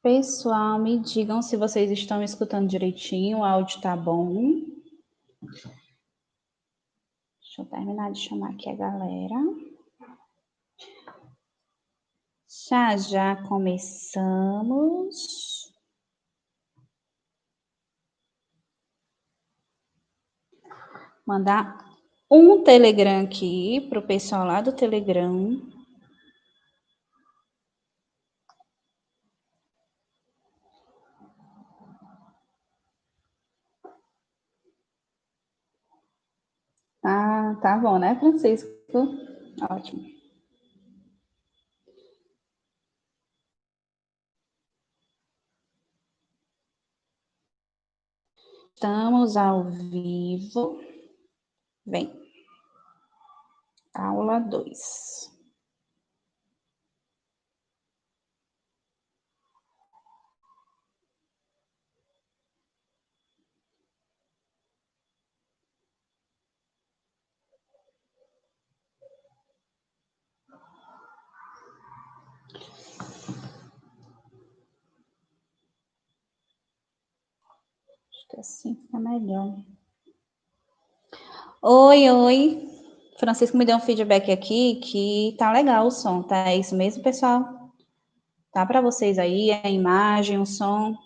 Pessoal, me digam se vocês estão escutando direitinho, o áudio tá bom. Deixa eu terminar de chamar aqui a galera. Já começamos. Mandar um Telegram aqui para o pessoal lá do Telegram. Ah, tá bom, né, Francisco? Ótimo. Estamos ao vivo. Vem. Aula 2. Acho que assim fica melhor. Oi. Francisco me deu um feedback aqui que tá legal o som, tá? É isso mesmo, pessoal? Tá para vocês aí a imagem, o som.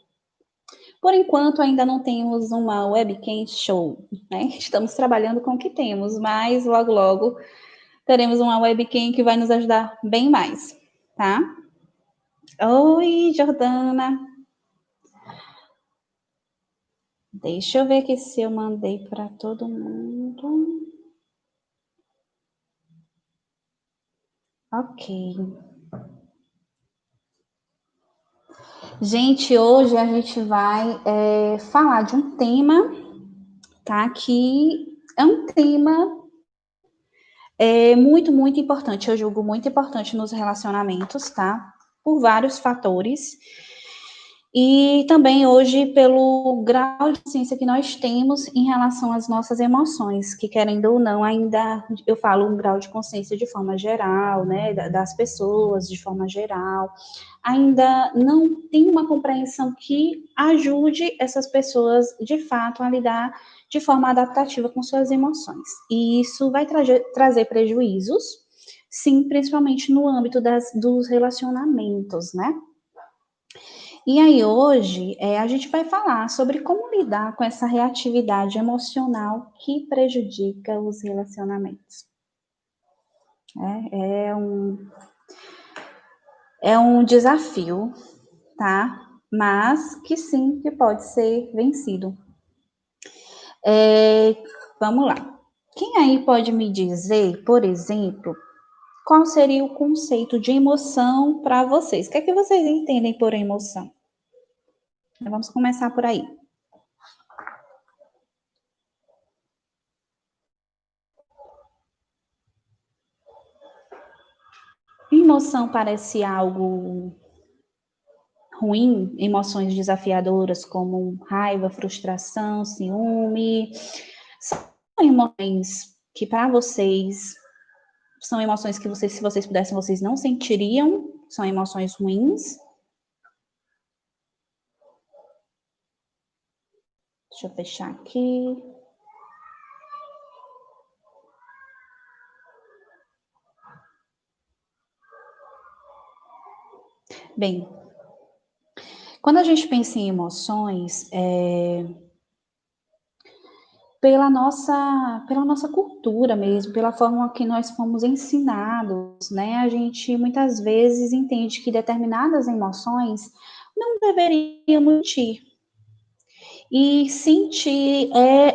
Por enquanto ainda não temos uma webcam show, né? Estamos trabalhando com o que temos, mas logo teremos uma webcam que vai nos ajudar bem mais, tá? Oi, Jordana. Deixa eu ver aqui se eu mandei para todo mundo. Ok. Gente, hoje a gente vai falar de um tema, tá? Que é um tema muito importante, eu julgo muito importante nos relacionamentos, tá? Por vários fatores. E também hoje pelo grau de consciência que nós temos em relação às nossas emoções, que querendo ou não, ainda eu falo um grau de consciência de forma geral, né, das pessoas de forma geral, ainda não tem uma compreensão que ajude essas pessoas de fato a lidar de forma adaptativa com suas emoções. E isso vai trazer prejuízos, sim, principalmente no âmbito dos relacionamentos, né? E aí, hoje, a gente vai falar sobre como lidar com essa reatividade emocional que prejudica os relacionamentos. É um desafio, tá? Mas que sim, que pode ser vencido. Vamos lá. Quem aí pode me dizer, por exemplo, qual seria o conceito de emoção para vocês? O que é que vocês entendem por emoção? Vamos começar por aí. Emoção parece algo ruim, emoções desafiadoras como raiva, frustração, ciúme, são emoções que para vocês são emoções que vocês, se vocês pudessem, vocês não sentiriam, são emoções ruins. Deixa eu fechar aqui. Bem, quando a gente pensa em emoções, pela nossa cultura mesmo, pela forma que nós fomos ensinados, né? A gente muitas vezes entende que determinadas emoções não deveríamos sentir. E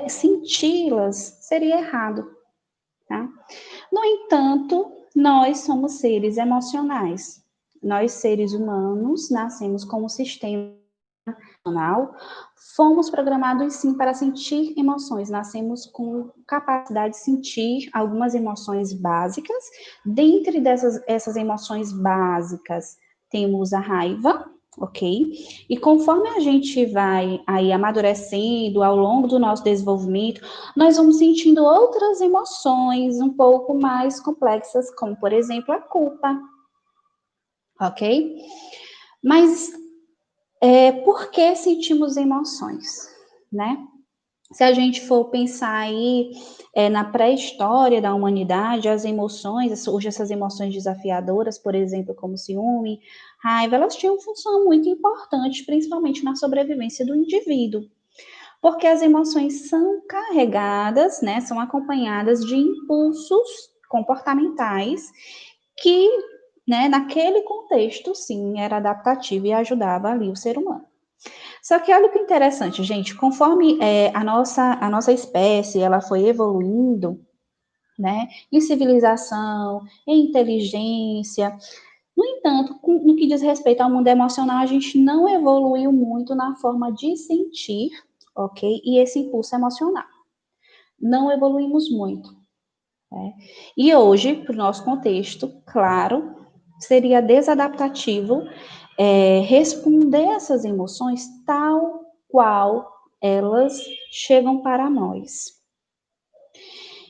senti-las seria errado, tá? No entanto, nós somos seres emocionais. Nós, seres humanos, nascemos com um sistema emocional, fomos programados sim para sentir emoções, nascemos com capacidade de sentir algumas emoções básicas. Dentre essas emoções básicas, temos a raiva, ok? E conforme a gente vai aí amadurecendo ao longo do nosso desenvolvimento, nós vamos sentindo outras emoções um pouco mais complexas, como por exemplo a culpa, ok? Mas Por que sentimos emoções, né? Se a gente for pensar aí na pré-história da humanidade, as emoções, hoje essas emoções desafiadoras, por exemplo, como ciúme, raiva, elas tinham função muito importante, principalmente na sobrevivência do indivíduo. Porque as emoções são carregadas, né, são acompanhadas de impulsos comportamentais que, né, naquele contexto, sim, era adaptativo e ajudava ali o ser humano. Só que olha que interessante, gente, conforme a nossa espécie ela foi evoluindo, né, em civilização, em inteligência, no entanto, no que diz respeito ao mundo emocional, a gente não evoluiu muito na forma de sentir, ok? E esse impulso emocional. Não evoluímos muito. Né? E hoje, para o nosso contexto, claro, seria desadaptativo responder essas emoções tal qual elas chegam para nós.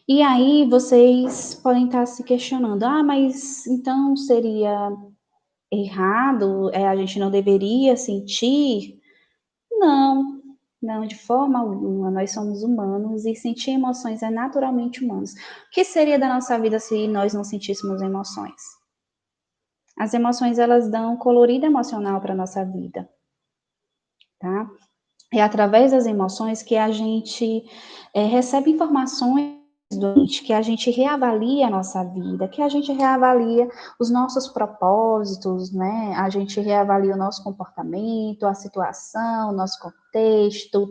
E aí vocês podem estar se questionando, mas então seria errado, a gente não deveria sentir? Não, não, de forma alguma. Nós somos humanos e sentir emoções é naturalmente humanos. O que seria da nossa vida se nós não sentíssemos emoções? As emoções, elas dão colorido emocional para a nossa vida, tá? É através das emoções que a gente recebe informações do ambiente, que a gente reavalia a nossa vida, que a gente reavalia os nossos propósitos, né? A gente reavalia o nosso comportamento, a situação, o nosso contexto.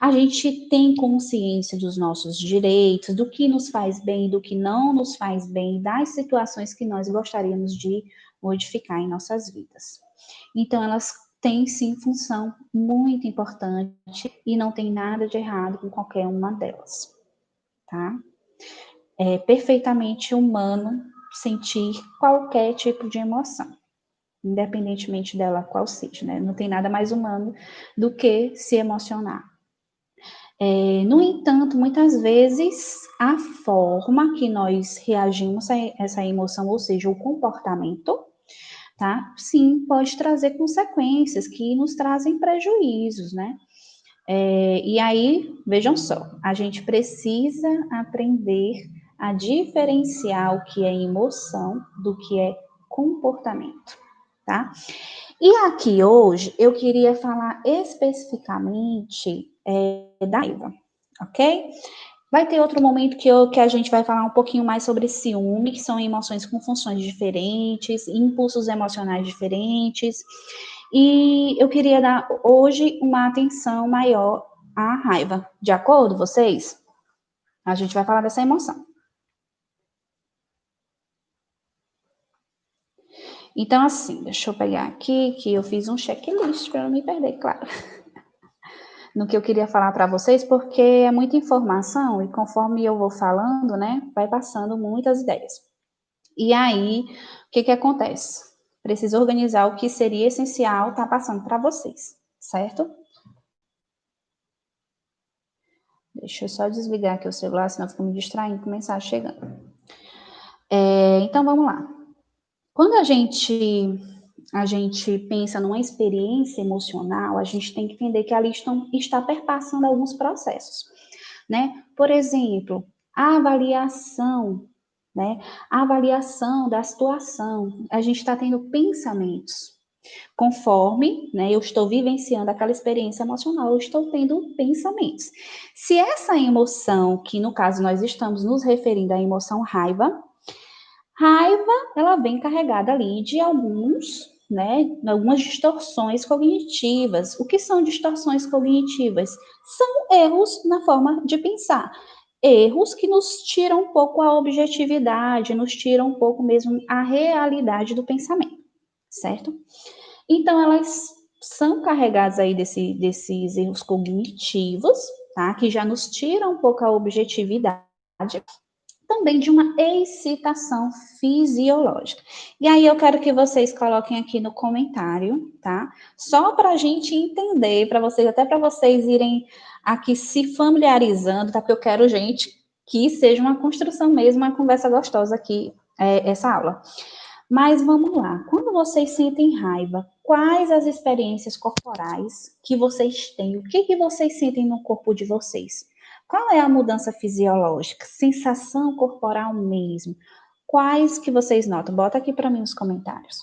A gente tem consciência dos nossos direitos, do que nos faz bem, do que não nos faz bem, das situações que nós gostaríamos de modificar em nossas vidas. Então, elas têm sim função muito importante e não tem nada de errado com qualquer uma delas, tá? É perfeitamente humano sentir qualquer tipo de emoção, independentemente dela qual seja, né? Não tem nada mais humano do que se emocionar. No entanto, muitas vezes a forma que nós reagimos a essa emoção, ou seja, o comportamento, tá? Sim, pode trazer consequências que nos trazem prejuízos, né? E aí, vejam só, a gente precisa aprender a diferenciar o que é emoção do que é comportamento, tá? E aqui hoje eu queria falar especificamente da raiva, ok? Vai ter outro momento que a gente vai falar um pouquinho mais sobre ciúme, que são emoções com funções diferentes, impulsos emocionais diferentes. E eu queria dar hoje uma atenção maior à raiva. De acordo, vocês? A gente vai falar dessa emoção. Então, assim, deixa eu pegar aqui, que eu fiz um checklist para não me perder, claro, no que eu queria falar para vocês, porque é muita informação e conforme eu vou falando, né, vai passando muitas ideias. E aí, o que acontece? Preciso organizar o que seria essencial estar passando para vocês, certo? Deixa eu só desligar aqui o celular, senão fica me distraindo com mensagem chegando. Então, vamos lá. Quando a gente pensa numa experiência emocional, a gente tem que entender que ali está perpassando alguns processos, né? Por exemplo, a avaliação, né? A avaliação da situação. A gente está tendo pensamentos. Conforme, né, eu estou vivenciando aquela experiência emocional, eu estou tendo pensamentos. Se essa emoção, que no caso nós estamos nos referindo à emoção raiva, ela vem carregada ali de algumas distorções cognitivas. O que são distorções cognitivas? São erros na forma de pensar. Erros que nos tiram um pouco a objetividade, nos tiram um pouco mesmo a realidade do pensamento, certo? Então, elas são carregadas aí desses erros cognitivos, tá? Que já nos tiram um pouco a objetividade, também de uma excitação fisiológica. E aí eu quero que vocês coloquem aqui no comentário, tá? Só para a gente entender, para vocês, até para vocês irem aqui se familiarizando, tá? Porque eu quero, gente, que seja uma construção mesmo, uma conversa gostosa aqui, essa aula. Mas vamos lá, quando vocês sentem raiva, quais as experiências corporais que vocês têm? O que vocês sentem no corpo de vocês? Qual é a mudança fisiológica? Sensação corporal mesmo? Quais que vocês notam? Bota aqui para mim nos comentários.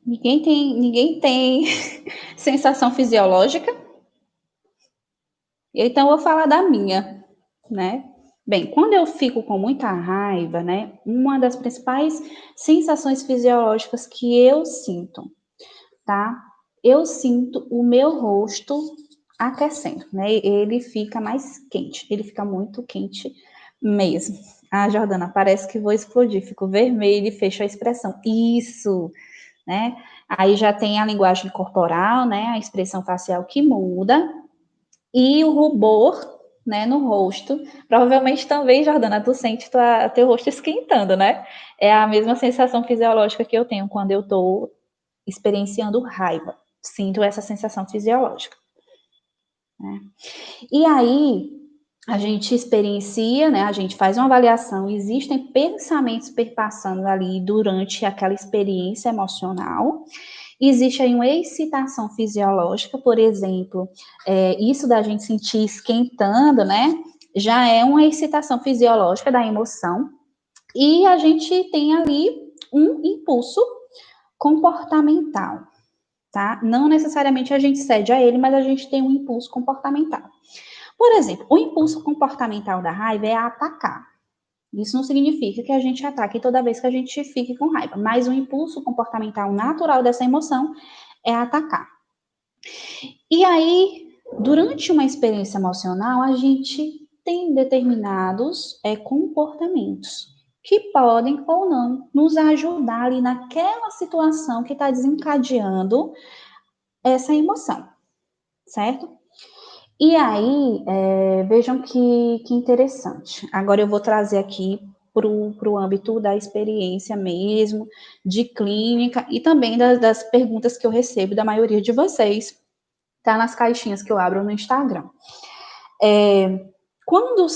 Ninguém tem sensação fisiológica? Então, eu vou falar da minha, né? Bem, quando eu fico com muita raiva, né, uma das principais sensações fisiológicas que eu sinto, tá? Eu sinto o meu rosto aquecendo, né? Ele fica mais quente, ele fica muito quente mesmo. Ah, Jordana, parece que vou explodir, fico vermelho e fecho a expressão. Isso, né? Aí já tem a linguagem corporal, né? A expressão facial que muda e o rubor, né, no rosto. Provavelmente também, Jordana, tu sente teu rosto esquentando, né? É a mesma sensação fisiológica que eu tenho quando eu tô experienciando raiva. Sinto essa sensação fisiológica. Né? E aí, a gente experiencia, né? A gente faz uma avaliação, existem pensamentos perpassando ali durante aquela experiência emocional. Existe aí uma excitação fisiológica, por exemplo, isso da gente sentir esquentando, né? Já é uma excitação fisiológica da emoção. E a gente tem ali um impulso comportamental, tá? Não necessariamente a gente cede a ele, mas a gente tem um impulso comportamental. Por exemplo, o impulso comportamental da raiva é atacar. Isso não significa que a gente ataque toda vez que a gente fique com raiva, mas o impulso comportamental natural dessa emoção é atacar. E aí, durante uma experiência emocional, a gente tem determinados comportamentos que podem ou não nos ajudar ali naquela situação que está desencadeando essa emoção, certo? E aí, vejam que interessante. Agora eu vou trazer aqui para o âmbito da experiência mesmo, de clínica e também das perguntas que eu recebo da maioria de vocês, tá nas caixinhas que eu abro no Instagram. Quando,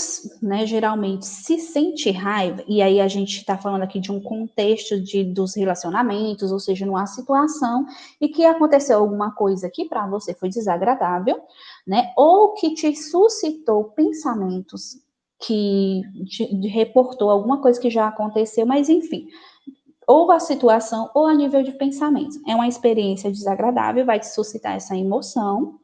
né, geralmente se sente raiva, e aí a gente está falando aqui de um contexto dos relacionamentos, ou seja, numa situação e que aconteceu alguma coisa que para você foi desagradável, né, ou que te suscitou pensamentos que reportou alguma coisa que já aconteceu, mas enfim, ou a situação ou a nível de pensamento. É uma experiência desagradável, vai te suscitar essa emoção,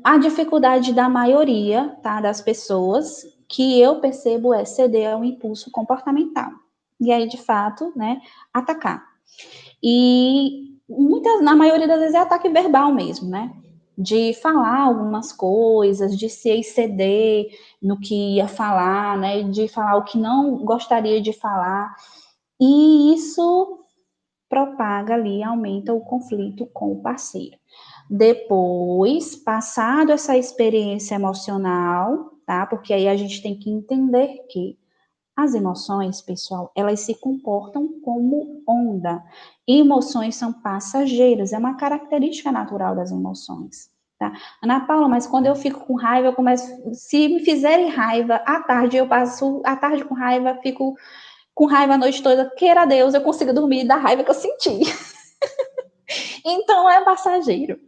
a dificuldade da maioria, tá, das pessoas, que eu percebo é ceder ao impulso comportamental. E aí, de fato, né, atacar. E na maioria das vezes é ataque verbal mesmo, né? De falar algumas coisas, de se exceder no que ia falar, né? De falar o que não gostaria de falar. E isso propaga ali, aumenta o conflito com o parceiro. Depois, passado essa experiência emocional, tá? Porque aí a gente tem que entender que as emoções, pessoal, elas se comportam como onda. Emoções são passageiras, é uma característica natural das emoções. Tá? Ana Paula, mas quando eu fico com raiva, eu começo. Se me fizerem raiva, à tarde eu passo a tarde com raiva, fico com raiva a noite toda, queira Deus, eu consigo dormir da raiva que eu senti. Então é passageiro.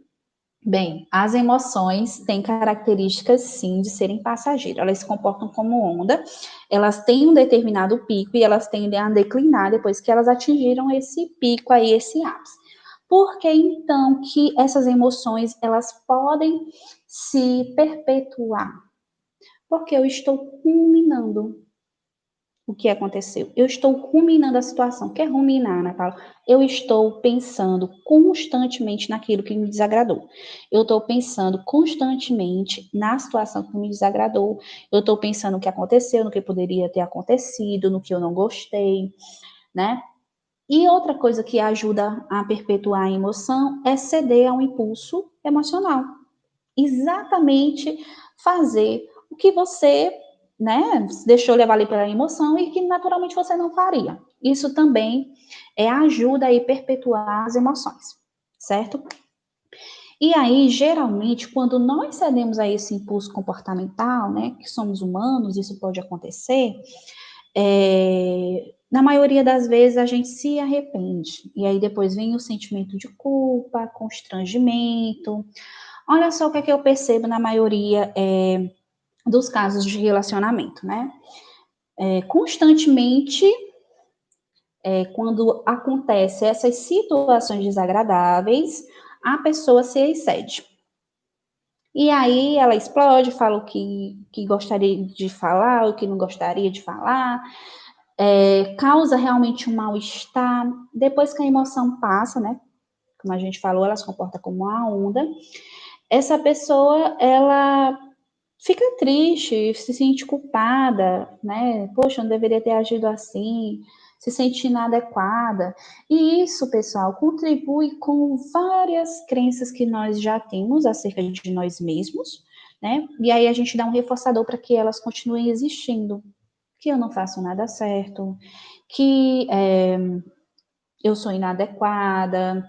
Bem, as emoções têm características, sim, de serem passageiras. Elas se comportam como onda, elas têm um determinado pico e elas tendem a declinar depois que elas atingiram esse pico aí, esse ápice. Por que, então, que essas emoções, elas podem se perpetuar? Porque eu estou ruminando o que aconteceu. Eu estou ruminando a situação. O que é ruminar, Ana Paula? Eu estou pensando constantemente naquilo que me desagradou. Eu estou pensando constantemente na situação que me desagradou. Eu estou pensando no que aconteceu, no que poderia ter acontecido, no que eu não gostei, né? E outra coisa que ajuda a perpetuar a emoção é ceder a um impulso emocional. Exatamente fazer o que você né, se deixou levar ali pela emoção e que naturalmente você não faria. Isso também ajuda a perpetuar as emoções, certo? E aí, geralmente, quando nós cedemos a esse impulso comportamental, né, que somos humanos, isso pode acontecer, na maioria das vezes a gente se arrepende. E aí depois vem o sentimento de culpa, constrangimento. Olha só o que é que eu percebo na maioria dos casos de relacionamento, né? Constantemente, quando acontece essas situações desagradáveis, a pessoa se excede. E aí ela explode, fala o que gostaria de falar, o que não gostaria de falar, causa realmente um mal-estar. Depois que a emoção passa, né? Como a gente falou, ela se comporta como uma onda. Essa pessoa, ela fica triste, se sente culpada, né? Poxa, eu não deveria ter agido assim, se sente inadequada. E isso, pessoal, contribui com várias crenças que nós já temos acerca de nós mesmos, né? E aí a gente dá um reforçador para que elas continuem existindo. Que eu não faço nada certo, que eu sou inadequada,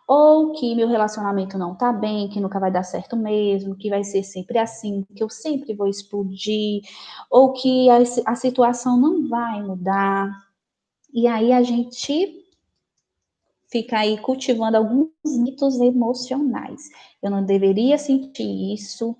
ou que meu relacionamento não tá bem, que nunca vai dar certo mesmo, que vai ser sempre assim, que eu sempre vou explodir, ou que a situação não vai mudar. E aí a gente fica aí cultivando alguns mitos emocionais. Eu não deveria sentir isso,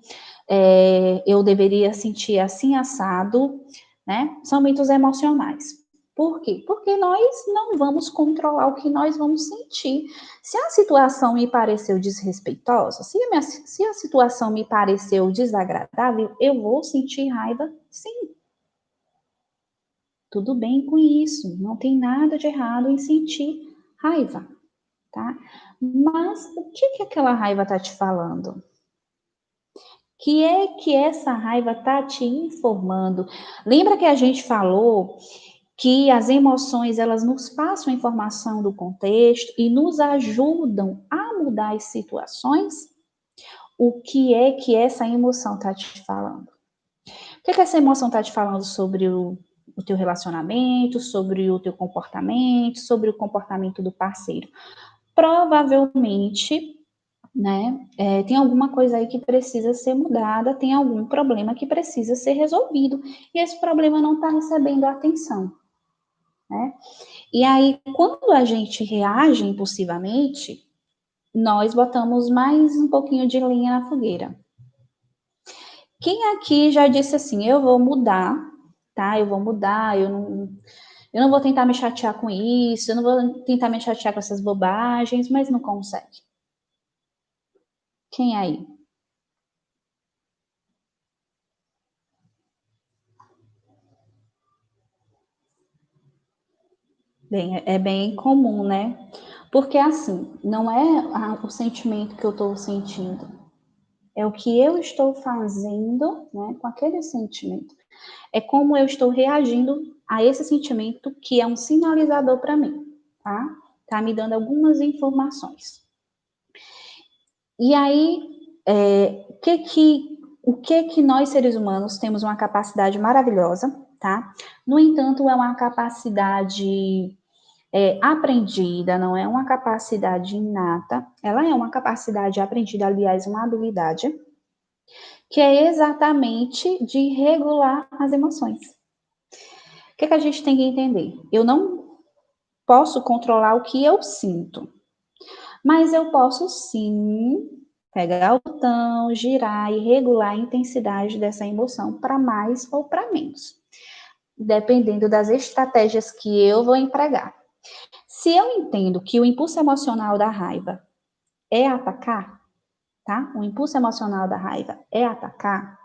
eu deveria sentir assim assado, né? São mitos emocionais. Por quê? Porque nós não vamos controlar o que nós vamos sentir. Se a situação me pareceu desrespeitosa, se a situação me pareceu desagradável, eu vou sentir raiva, sim. Tudo bem com isso, não tem nada de errado em sentir raiva, tá? Mas o que aquela raiva tá te falando? Que é que essa raiva tá te informando? Lembra que a gente falou que as emoções, elas nos passam informação do contexto e nos ajudam a mudar as situações? O que é que essa emoção tá te falando? O que essa emoção tá te falando sobre o teu relacionamento, sobre o teu comportamento, sobre o comportamento do parceiro? Provavelmente, né, tem alguma coisa aí que precisa ser mudada, tem algum problema que precisa ser resolvido, e esse problema não está recebendo atenção, né? E aí, quando a gente reage impulsivamente, nós botamos mais um pouquinho de lenha na fogueira. Quem aqui já disse assim, eu vou mudar, tá? Eu vou mudar, eu não vou tentar me chatear com isso, eu não vou tentar me chatear com essas bobagens, mas não consegue. Quem aí? Bem, é bem comum, né? Porque assim, não é o sentimento que eu estou sentindo, é o que eu estou fazendo, né, com aquele sentimento. É como eu estou reagindo a esse sentimento que é um sinalizador para mim, tá? Tá me dando algumas informações. E aí, o que nós seres humanos temos uma capacidade maravilhosa, tá? No entanto, é uma capacidade aprendida, não é uma capacidade inata, ela é uma capacidade aprendida, aliás, uma habilidade, que é exatamente de regular as emoções. O que a gente tem que entender? Eu não posso controlar o que eu sinto, mas eu posso sim pegar o botão, girar e regular a intensidade dessa emoção para mais ou para menos, dependendo das estratégias que eu vou empregar. Se eu entendo que o impulso emocional da raiva é atacar, tá? O impulso emocional da raiva é atacar,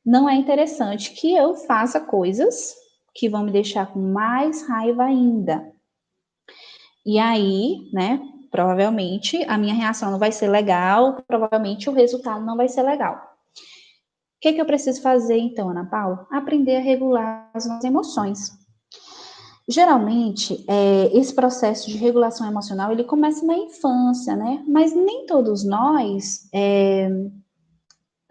não é interessante que eu faça coisas que vão me deixar com mais raiva ainda. E aí, né, provavelmente a minha reação não vai ser legal, provavelmente o resultado não vai ser legal. O que eu preciso fazer então, Ana Paula? Aprender a regular as nossas emoções. Geralmente, esse processo de regulação emocional, ele começa na infância, né? Mas nem todos nós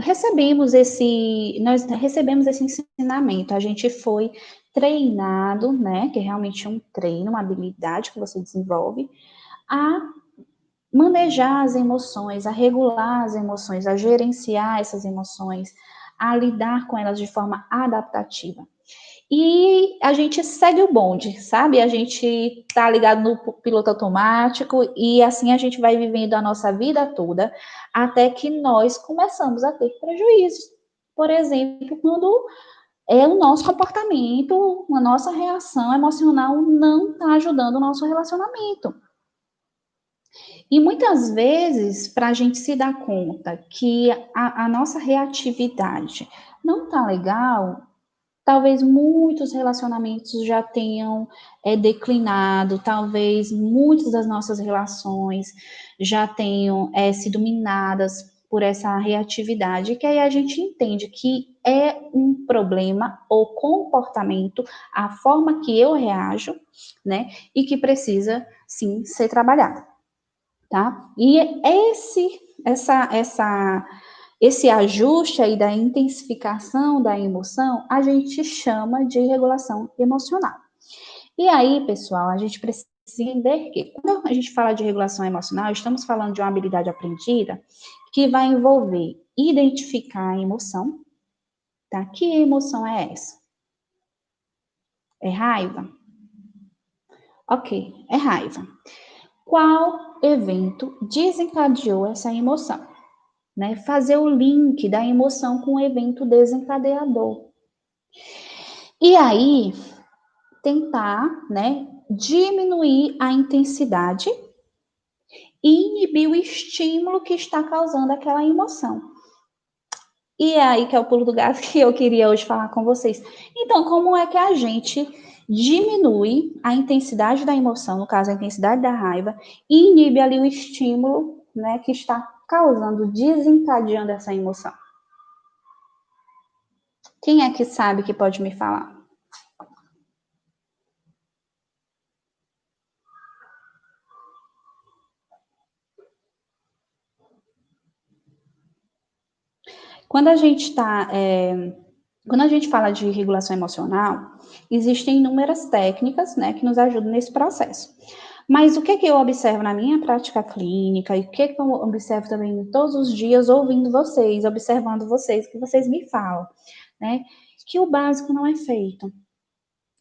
nós recebemos esse ensinamento, a gente foi treinado, né, que é realmente um treino, uma habilidade que você desenvolve, a manejar as emoções, a regular as emoções, a gerenciar essas emoções, a lidar com elas de forma adaptativa. E a gente segue o bonde, sabe? A gente tá ligado no piloto automático e assim a gente vai vivendo a nossa vida toda até que nós começamos a ter prejuízos. Por exemplo, quando é o nosso comportamento, a nossa reação emocional não está ajudando o nosso relacionamento. E muitas vezes, para a gente se dar conta que a nossa reatividade não está legal, talvez muitos relacionamentos já tenham declinado, talvez muitas das nossas relações já tenham sido minadas por essa reatividade, que aí a gente entende que é um problema ou comportamento, a forma que eu reajo, né, e que precisa, sim, ser trabalhado, tá? E esse ajuste aí da intensificação da emoção, a gente chama de regulação emocional. E aí, pessoal, a gente precisa entender que quando a gente fala de regulação emocional, estamos falando de uma habilidade aprendida que vai envolver identificar a emoção, tá? Que emoção é essa? É raiva? Ok, é raiva. Qual evento desencadeou essa emoção? Né? Fazer o link da emoção com o evento desencadeador. E aí, tentar, né, diminuir a intensidade e inibir o estímulo que está causando aquela emoção. E é aí que é o pulo do gato que eu queria hoje falar com vocês. Então, como é que a gente diminui a intensidade da emoção, no caso, a intensidade da raiva, e inibe ali o estímulo, né, que está causando, desencadeando essa emoção? Quem é que sabe que pode me falar? Quando a gente está, quando a gente fala de regulação emocional, existem inúmeras técnicas, né, que nos ajudam nesse processo. Mas o que que eu observo na minha prática clínica e o que que eu observo também todos os dias ouvindo vocês, observando vocês, que vocês me falam, né, que o básico não é feito.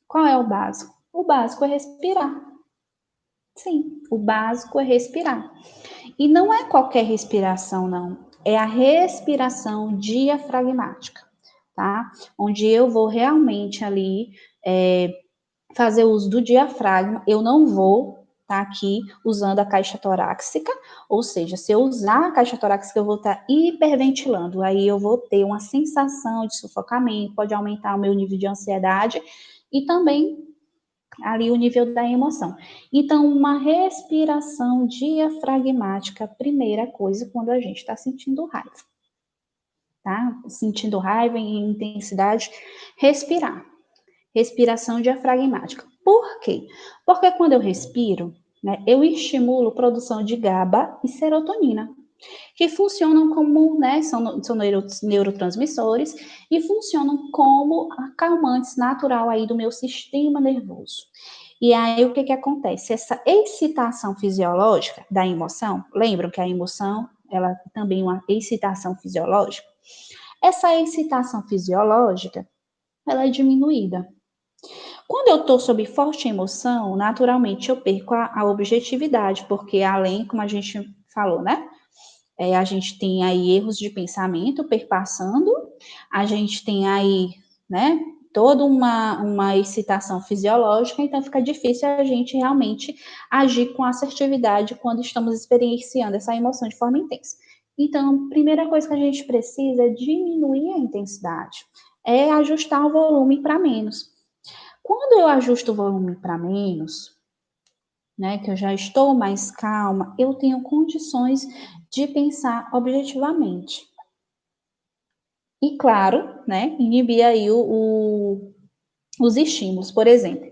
Qual é o básico? O básico é respirar. Sim, o básico é respirar. E não é qualquer respiração, não. É a respiração diafragmática, tá? Onde eu vou realmente ali fazer uso do diafragma. Eu não vou estar aqui usando a caixa torácica, ou seja, se eu usar a caixa torácica, eu vou estar hiperventilando. Aí eu vou ter uma sensação de sufocamento, pode aumentar o meu nível de ansiedade e também ali o nível da emoção. Então, uma respiração diafragmática, primeira coisa, quando a gente está sentindo raiva, tá? Sentindo raiva em intensidade, respirar. Respiração diafragmática. Por quê? Porque quando eu respiro, né, eu estimulo a produção de GABA e serotonina, que funcionam como, né, são neurotransmissores e funcionam como acalmantes natural aí do meu sistema nervoso. E aí o que que acontece? Essa excitação fisiológica da emoção, lembram que a emoção, ela também é uma excitação fisiológica? Essa excitação fisiológica, ela é diminuída. Quando eu estou sob forte emoção, naturalmente eu perco a objetividade, porque além, como a gente falou, né? A gente tem aí erros de pensamento perpassando, a gente tem aí, né, toda uma excitação fisiológica, então fica difícil a gente realmente agir com assertividade quando estamos experienciando essa emoção de forma intensa. Então, a primeira coisa que a gente precisa é diminuir a intensidade, é ajustar o volume para menos. Quando eu ajusto o volume para menos, né, que eu já estou mais calma, eu tenho condições de pensar objetivamente. E claro, né, inibir aí os estímulos. Por exemplo,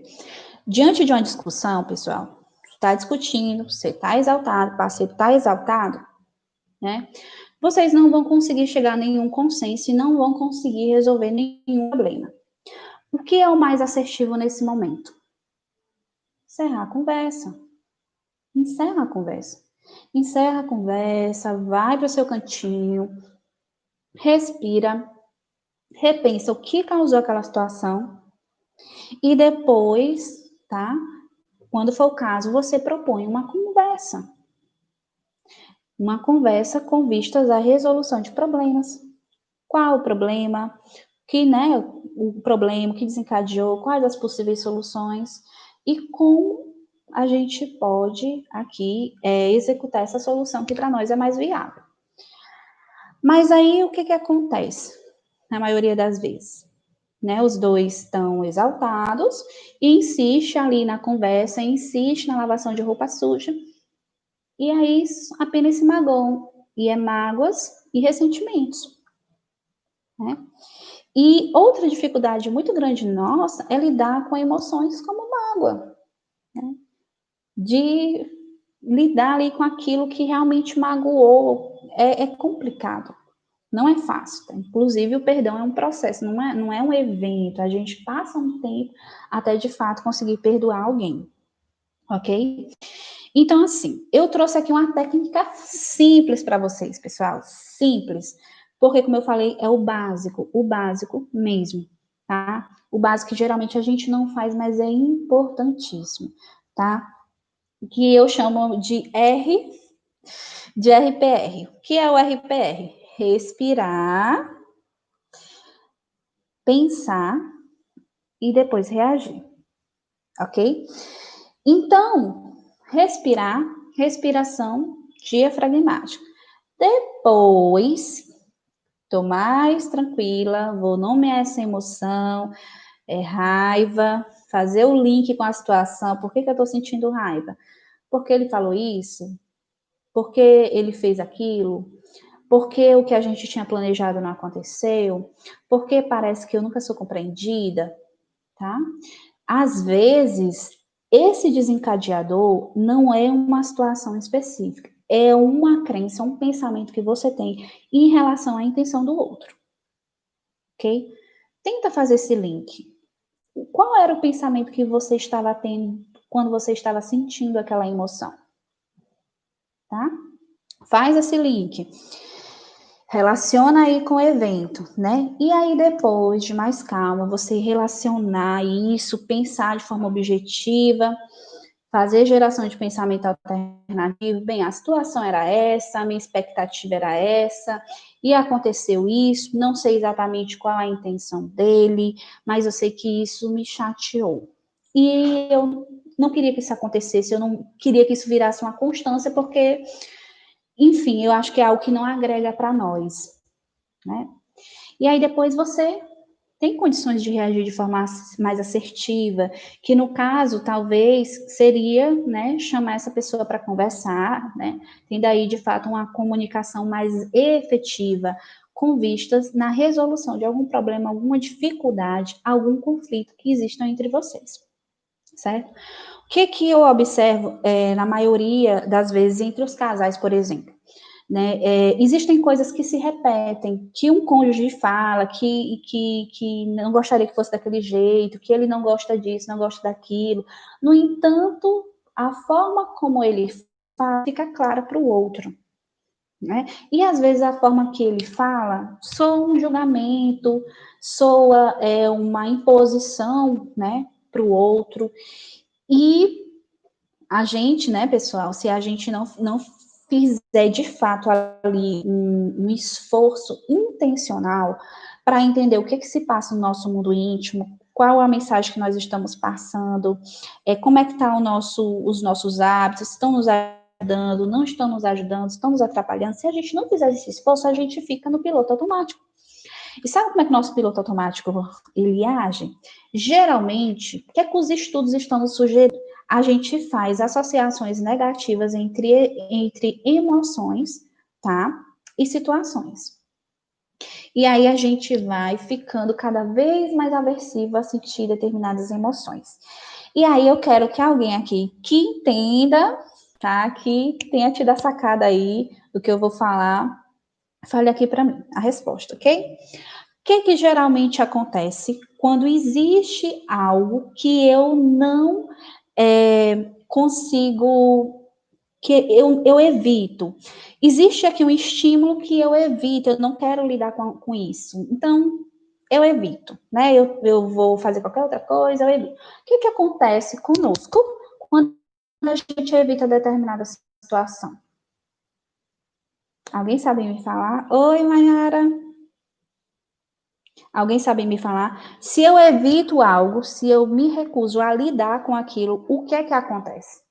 diante de uma discussão, pessoal, está discutindo, você está exaltado, o parceiro está exaltado, né? vocês não vão conseguir chegar a nenhum consenso e não vão conseguir resolver nenhum problema. O que é o mais assertivo nesse momento? Encerrar a conversa. Encerra a conversa. Encerra a conversa, vai para o seu cantinho, respira, repensa o que causou aquela situação e depois, tá? Quando for o caso, você propõe uma conversa. Uma conversa com vistas à resolução de problemas. Qual o problema? O problema que desencadeou, quais as possíveis soluções e como a gente pode aqui executar essa solução que para nós é mais viável. Mas aí o que acontece na maioria das vezes? Né, os dois estão exaltados e insiste ali na conversa, insiste na lavação de roupa suja, e aí apenas se magoam, e é mágoas e ressentimentos. Né? E outra dificuldade muito grande nossa é lidar com emoções como mágoa, né? De lidar ali com aquilo que realmente magoou, é complicado. Não é fácil, tá? Inclusive o perdão é um processo, não é um evento, a gente passa um tempo até de fato conseguir perdoar alguém, ok? Então, assim, eu trouxe aqui uma técnica simples para vocês, pessoal, simples, porque, como eu falei, é o básico mesmo, tá? O básico que geralmente a gente não faz, mas é importantíssimo, tá? Que eu chamo de RPR. O que é o RPR? Respirar, pensar e depois reagir, ok? Então, respiração diafragmática. Depois, tô mais tranquila, vou nomear essa emoção, raiva, fazer o link com a situação. Por que eu tô sentindo raiva? Porque ele falou isso? Porque ele fez aquilo? Porque o que a gente tinha planejado não aconteceu? Porque parece que eu nunca sou compreendida, tá? Às vezes, esse desencadeador não é uma situação específica, é uma crença, um pensamento que você tem em relação à intenção do outro, ok? Tenta fazer esse link. Qual era o pensamento que você estava tendo quando você estava sentindo aquela emoção, tá? Faz esse link. Relaciona aí com o evento, né? E aí depois, de mais calma, você relacionar isso, pensar de forma objetiva, fazer geração de pensamento alternativo. Bem, a situação era essa, a minha expectativa era essa, e aconteceu isso, não sei exatamente qual a intenção dele, mas eu sei que isso me chateou. E eu não queria que isso acontecesse, eu não queria que isso virasse uma constância, porque, enfim, eu acho que é algo que não agrega para nós, né? E aí depois você tem condições de reagir de forma mais assertiva, que no caso talvez seria, né, chamar essa pessoa para conversar, né, tendo aí de fato uma comunicação mais efetiva, com vistas na resolução de algum problema, alguma dificuldade, algum conflito que existam entre vocês, certo? O que eu observo na maioria das vezes entre os casais, por exemplo? Né? Existem coisas que se repetem, que um cônjuge fala, que não gostaria que fosse daquele jeito, que ele não gosta disso, não gosta daquilo. No entanto, a forma como ele fala fica clara para o outro. Né? E às vezes a forma que ele fala soa um julgamento, soa uma imposição, né, para o outro. E a gente, né, pessoal, se a gente não fizer de fato ali um esforço intencional para entender o que se passa no nosso mundo íntimo, qual a mensagem que nós estamos passando, como é que tá os nossos hábitos, estão nos ajudando, não estão nos ajudando, estão nos atrapalhando. Se a gente não fizer esse esforço, a gente fica no piloto automático. E sabe como é que o nosso piloto automático ele age? Geralmente, o que é que os estudos estão nos sugerindo? A gente faz associações negativas entre emoções, tá? E situações. E aí a gente vai ficando cada vez mais aversivo a sentir determinadas emoções. E aí eu quero que alguém aqui que entenda, tá? Que tenha tido a sacada aí do que eu vou falar, Fale aqui para mim a resposta, ok? O que geralmente acontece quando existe algo que eu não consigo, que eu evito? Existe aqui um estímulo que eu evito, eu não quero lidar com isso. Então, eu evito, né? Eu vou fazer qualquer outra coisa, eu evito. O que acontece conosco quando a gente evita determinada situação? Alguém sabe me falar? Oi, Mayara. Alguém sabe me falar? Se eu evito algo, se eu me recuso a lidar com aquilo, o que é que acontece?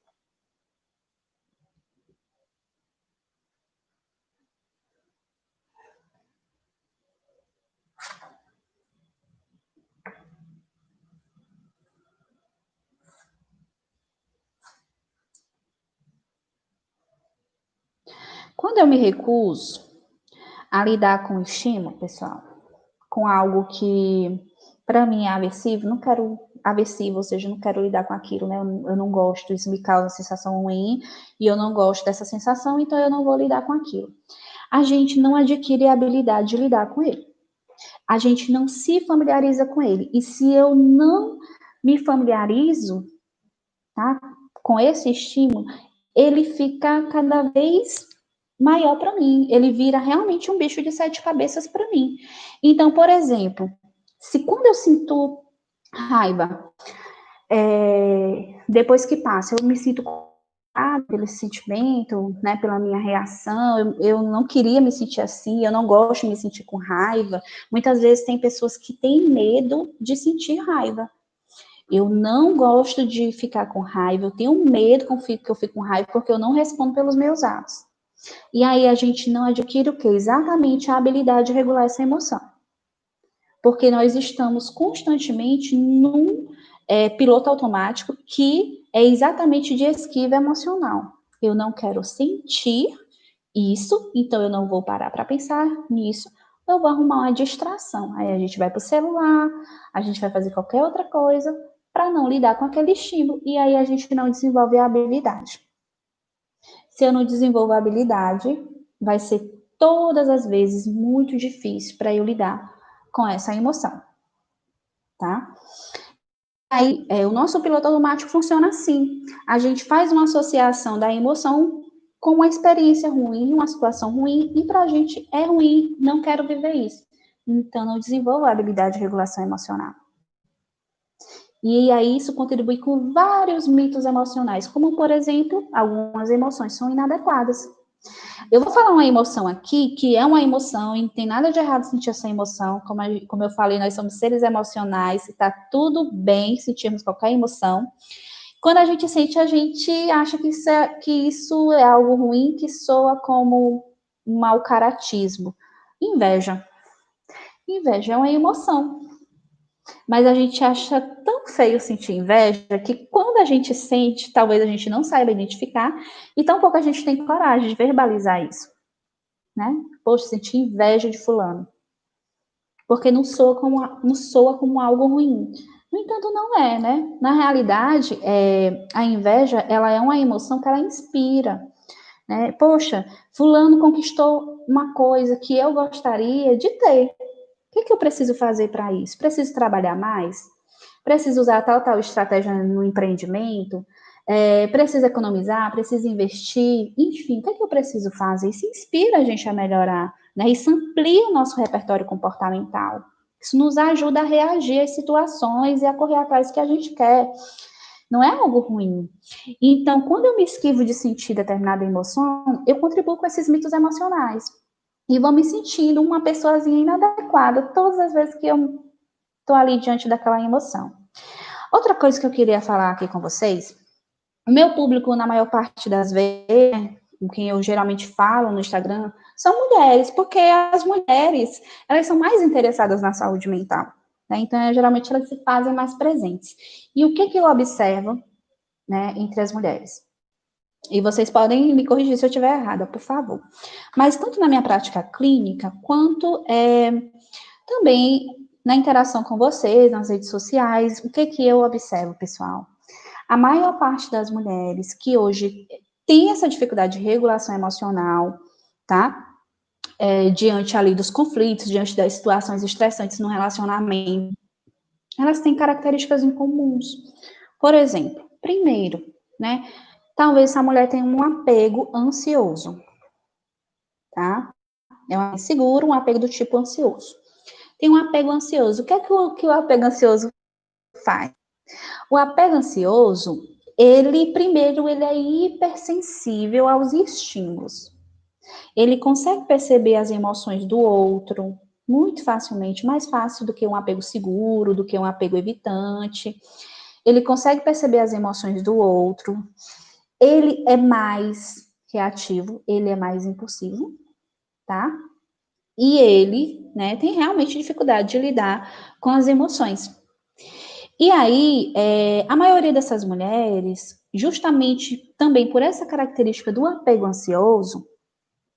Quando eu me recuso a lidar com o estímulo, pessoal, com algo que para mim é aversivo, não quero aversivo, ou seja, não quero lidar com aquilo, né? Eu não gosto, isso me causa sensação ruim e eu não gosto dessa sensação, então eu não vou lidar com aquilo. A gente não adquire a habilidade de lidar com ele. A gente não se familiariza com ele. E se eu não me familiarizo, tá, com esse estímulo, ele fica cada vez maior para mim. Ele vira realmente um bicho de sete cabeças para mim. Então, por exemplo, se quando eu sinto raiva, depois que passa, eu me sinto pelo sentimento, né, pela minha reação, eu não queria me sentir assim, eu não gosto de me sentir com raiva. Muitas vezes tem pessoas que têm medo de sentir raiva. Eu não gosto de ficar com raiva, eu tenho medo que eu fique com raiva porque eu não respondo pelos meus atos. E aí a gente não adquire o quê? Exatamente a habilidade de regular essa emoção. Porque nós estamos constantemente num piloto automático que é exatamente de esquiva emocional. Eu não quero sentir isso, então eu não vou parar para pensar nisso, eu vou arrumar uma distração. Aí a gente vai para o celular, a gente vai fazer qualquer outra coisa para não lidar com aquele estímulo, e aí a gente não desenvolve a habilidade. Se eu não desenvolvo a habilidade, vai ser todas as vezes muito difícil para eu lidar com essa emoção, tá? Aí, o nosso piloto automático funciona assim. A gente faz uma associação da emoção com uma experiência ruim, uma situação ruim, e para a gente é ruim, não quero viver isso. Então, não desenvolvo a habilidade de regulação emocional. E aí isso contribui com vários mitos emocionais, como, por exemplo, algumas emoções são inadequadas. Eu vou falar uma emoção aqui, que é uma emoção, e não tem nada de errado sentir essa emoção. Como eu falei, nós somos seres emocionais, e tá tudo bem sentirmos qualquer emoção. Quando a gente sente, a gente acha que isso é algo ruim, que soa como um mau caratismo. Inveja. Inveja é uma emoção. Mas a gente acha tão feio sentir inveja que quando a gente sente, talvez a gente não saiba identificar, e tampouco a gente tem coragem de verbalizar isso, né? Poxa, senti inveja de fulano. Porque não soa como algo ruim. No entanto, não é, né? Na realidade, a inveja, ela é uma emoção que ela inspira, né? Poxa, fulano conquistou uma coisa que eu gostaria de ter. O que eu preciso fazer para isso? Preciso trabalhar mais? Preciso usar tal estratégia no empreendimento? Preciso economizar? Preciso investir? Enfim, o que eu preciso fazer? Isso inspira a gente a melhorar, né? Isso amplia o nosso repertório comportamental. Isso nos ajuda a reagir às situações e a correr atrás do que a gente quer. Não é algo ruim. Então, quando eu me esquivo de sentir determinada emoção, eu contribuo com esses mitos emocionais. E vou me sentindo uma pessoazinha inadequada todas as vezes que eu estou ali diante daquela emoção. Outra coisa que eu queria falar aqui com vocês, o meu público, na maior parte das vezes, com quem eu geralmente falo no Instagram, são mulheres, porque as mulheres, elas são mais interessadas na saúde mental, né? Então, geralmente, elas se fazem mais presentes. E o que eu observo, né, entre as mulheres? E vocês podem me corrigir se eu estiver errada, por favor. Mas tanto na minha prática clínica, quanto também na interação com vocês, nas redes sociais, o que eu observo, pessoal? A maior parte das mulheres que hoje tem essa dificuldade de regulação emocional, tá? diante ali dos conflitos, diante das situações estressantes no relacionamento, elas têm características em comuns. Por exemplo, primeiro, né, talvez essa mulher tenha um apego ansioso, tá? É um inseguro, um apego do tipo ansioso. Tem um apego ansioso. O que é que o apego ansioso faz? O apego ansioso, ele é hipersensível aos estímulos. Ele consegue perceber as emoções do outro muito facilmente, mais fácil do que um apego seguro, do que um apego evitante. Ele consegue perceber as emoções do outro. Ele é mais reativo, ele é mais impulsivo, tá? E ele, né, tem realmente dificuldade de lidar com as emoções. E aí, a maioria dessas mulheres, justamente também por essa característica do apego ansioso,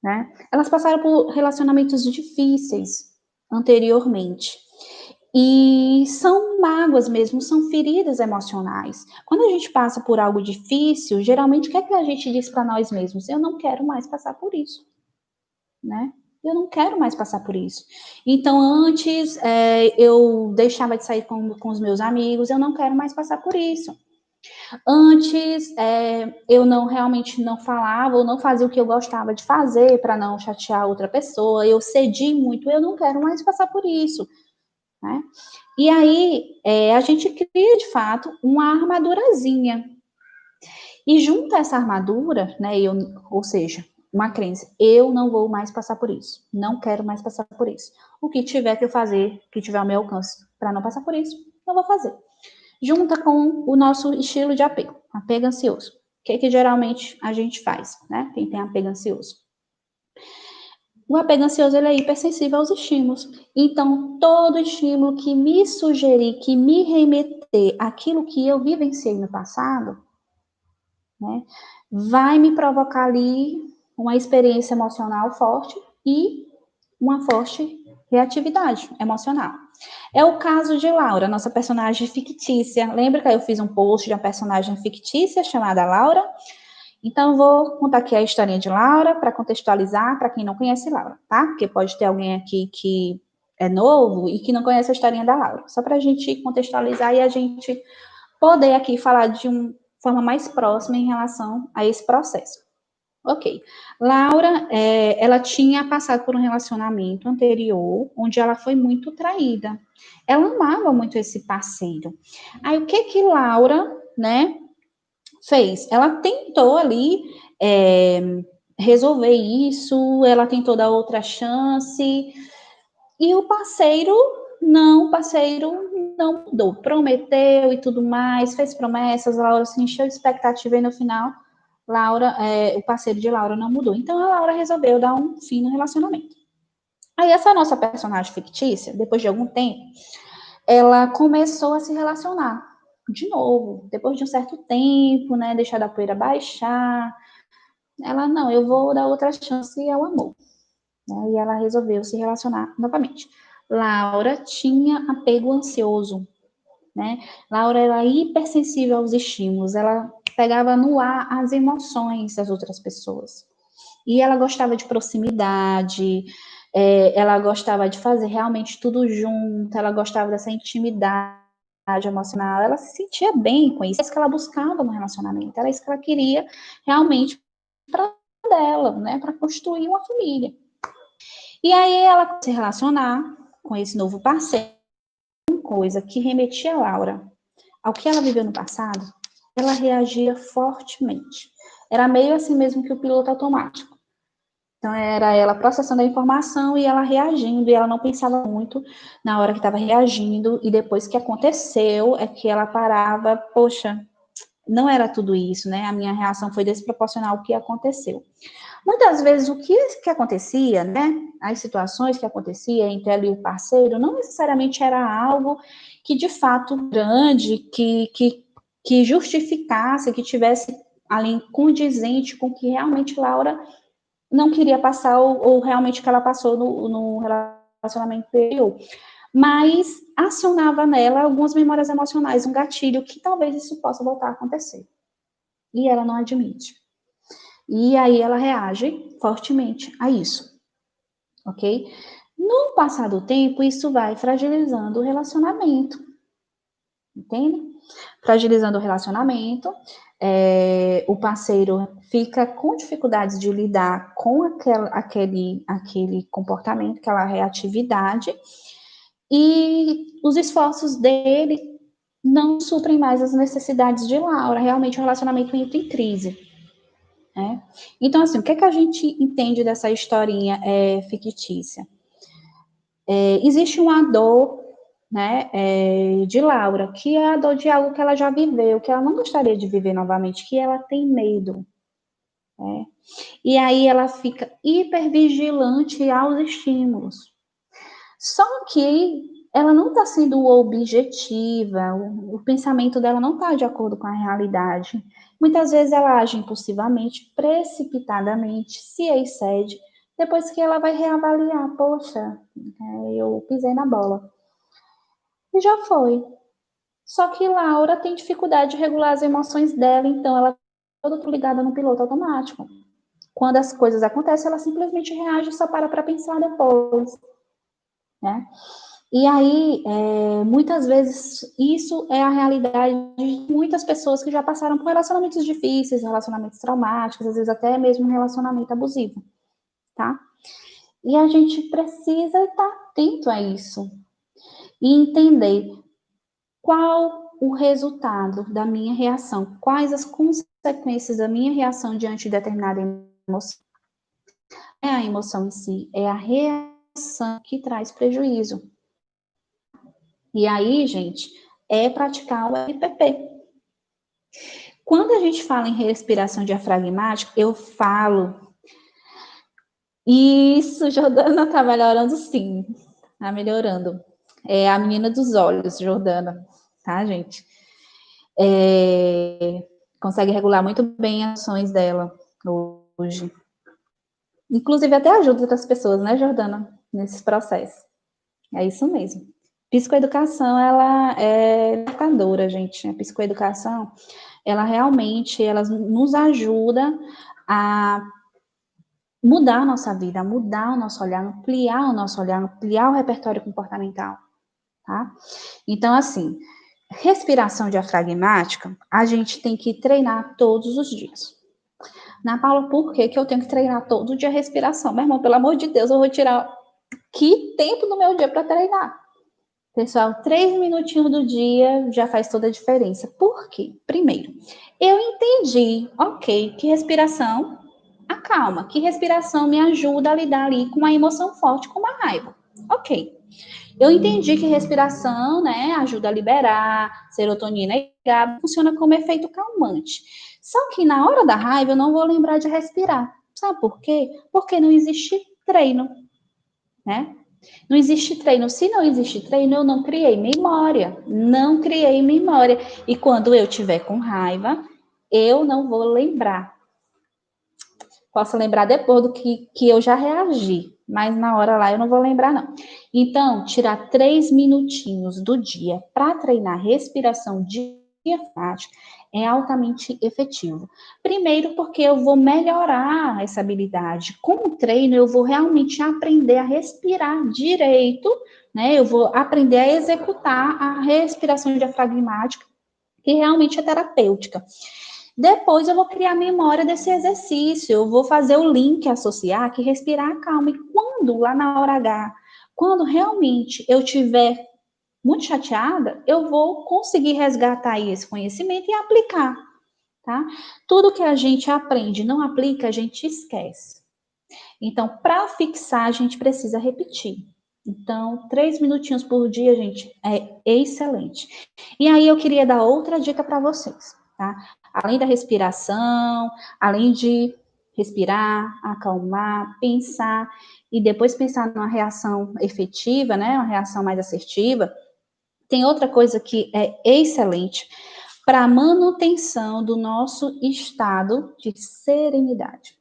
né, elas passaram por relacionamentos difíceis anteriormente. E são mágoas mesmo, são feridas emocionais. Quando a gente passa por algo difícil, geralmente o que é que a gente diz para nós mesmos? Eu não quero mais passar por isso, né? Eu não quero mais passar por isso. Então, antes eu deixava de sair com os meus amigos, eu não quero mais passar por isso. Antes eu não realmente não falava ou não fazia o que eu gostava de fazer para não chatear outra pessoa, eu cedi muito, eu não quero mais passar por isso, né? E aí a gente cria de fato uma armadurazinha. E junto a essa armadura, né, ou seja, uma crença, eu não vou mais passar por isso, não quero mais passar por isso. O que tiver que eu fazer, que tiver ao meu alcance para não passar por isso, eu vou fazer. Junta com o nosso estilo de apego ansioso. O que geralmente a gente faz, né? Quem tem apego ansioso. O apego ansioso ele é hipersensível aos estímulos. Então, todo estímulo que me sugerir, que me remeter àquilo que eu vivenciei no passado, né, vai me provocar ali uma experiência emocional forte e uma forte reatividade emocional. É o caso de Laura, nossa personagem fictícia. Lembra que eu fiz um post de uma personagem fictícia chamada Laura? Então, eu vou contar aqui a historinha de Laura para contextualizar para quem não conhece Laura, tá? Porque pode ter alguém aqui que é novo e que não conhece a historinha da Laura. Só para a gente contextualizar e a gente poder aqui falar de uma forma mais próxima em relação a esse processo. Ok. Laura, ela tinha passado por um relacionamento anterior, onde ela foi muito traída. Ela amava muito esse parceiro. Aí, o que Laura, né, fez? Ela tentou ali resolver isso, ela tentou dar outra chance, e o parceiro não mudou, prometeu e tudo mais, fez promessas, a Laura se encheu de expectativa e no final, o parceiro de Laura não mudou. Então a Laura resolveu dar um fim no relacionamento. Aí essa nossa personagem fictícia, depois de algum tempo, ela começou a se relacionar de novo, depois de um certo tempo, né, deixar a poeira baixar. Ela, não, eu vou dar outra chance ao amor. E ela resolveu se relacionar novamente. Laura tinha apego ansioso, né? Laura era hipersensível aos estímulos, ela pegava no ar as emoções das outras pessoas. E ela gostava de proximidade, ela gostava de fazer realmente tudo junto, ela gostava dessa intimidade emocional, ela se sentia bem com isso, é isso que ela buscava no relacionamento, era isso que ela queria realmente para dela, né? Para construir uma família. E aí ela se relacionar com esse novo parceiro, coisa que remetia a Laura ao que ela viveu no passado, ela reagia fortemente. Era meio assim mesmo que o piloto automático. Então, era ela processando a informação e ela reagindo, e ela não pensava muito na hora que estava reagindo, e depois que aconteceu, é que ela parava, poxa, não era tudo isso, né? A minha reação foi desproporcional ao que aconteceu. Muitas vezes o que acontecia, né? As situações que acontecia entre ela e o parceiro, não necessariamente era algo que de fato grande, que justificasse, que tivesse ali condizente com o que realmente Laura não queria passar ou realmente que ela passou no relacionamento anterior. Mas acionava nela algumas memórias emocionais, um gatilho que talvez isso possa voltar a acontecer. E ela não admite. E aí ela reage fortemente a isso. ok? No passar do tempo, isso vai fragilizando o relacionamento, entende? Fragilizando o relacionamento, o parceiro fica com dificuldades de lidar com aquele comportamento, aquela reatividade, e os esforços dele não suprem mais as necessidades de Laura. Realmente o relacionamento entra em crise. Né? Então, assim, o que é que a gente entende dessa historinha fictícia? Existe uma dor, né, de Laura, que é a dor de algo que ela já viveu, que ela não gostaria de viver novamente, que ela tem medo. Né? E aí ela fica hipervigilante aos estímulos. Só que ela não está sendo objetiva, o pensamento dela não está de acordo com a realidade. Muitas vezes ela age impulsivamente, precipitadamente, se excede, depois que ela vai reavaliar, poxa, eu pisei na bola. E já foi. Só que Laura tem dificuldade de regular as emoções dela, então ela está toda ligada no piloto automático. Quando as coisas acontecem, ela simplesmente reage e só para pensar depois. Né? E aí, muitas vezes, isso é a realidade de muitas pessoas que já passaram por relacionamentos difíceis, relacionamentos traumáticos, às vezes até mesmo um relacionamento abusivo, tá? E a gente precisa estar atento a isso e entender qual o resultado da minha reação, quais as consequências da minha reação diante de determinada emoção. É a emoção em si, é a reação que traz prejuízo. E aí, gente, é praticar o LPP. Quando a gente fala em respiração diafragmática, eu falo. Isso, Jordana tá melhorando sim. Tá melhorando. É a menina dos olhos, Jordana, tá, gente? Consegue regular muito bem as ações dela hoje. Inclusive, até ajuda outras pessoas, né, Jordana, nesses processos. É isso mesmo. Psicoeducação, ela é educadora, gente. A psicoeducação, ela realmente, ela nos ajuda a mudar a nossa vida, a mudar o nosso olhar, ampliar o repertório comportamental, tá? Então, assim, respiração diafragmática, a gente tem que treinar todos os dias. Na Paula, por que eu tenho que treinar todo dia a respiração? Meu irmão, pelo amor de Deus, eu vou tirar que tempo no meu dia para treinar? Pessoal, 3 minutinhos do dia já faz toda a diferença. Por quê? Primeiro, eu entendi, ok, que respiração acalma, que respiração me ajuda a lidar ali com uma emoção forte, como a raiva. Ok. Eu entendi que respiração, né, ajuda a liberar serotonina e GABA, funciona como efeito calmante. Só que na hora da raiva eu não vou lembrar de respirar. Sabe por quê? Porque não existe treino, né? Não existe treino. Se não existe treino, eu não criei memória. Não criei memória. E quando eu tiver com raiva, eu não vou lembrar. Posso lembrar depois do que eu já reagi, mas na hora lá eu não vou lembrar, não. Então, tirar 3 minutinhos do dia para treinar respiração diafragmática é altamente efetivo. Primeiro, porque eu vou melhorar essa habilidade. Com o treino, eu vou realmente aprender a respirar direito, né? Eu vou aprender a executar a respiração diafragmática, que realmente é terapêutica. Depois eu vou criar a memória desse exercício, eu vou fazer o link, associar que respirar calma. E quando, lá na hora H, quando realmente eu tiver muito chateada, eu vou conseguir resgatar esse conhecimento e aplicar, tá? Tudo que a gente aprende, não aplica, a gente esquece. Então, para fixar, a gente precisa repetir. Então, 3 minutinhos por dia, gente, é excelente. E aí eu queria dar outra dica para vocês, tá? Além da respiração, além de respirar, acalmar, pensar e depois pensar numa reação efetiva, né? Uma reação mais assertiva. Tem outra coisa que é excelente para a manutenção do nosso estado de serenidade.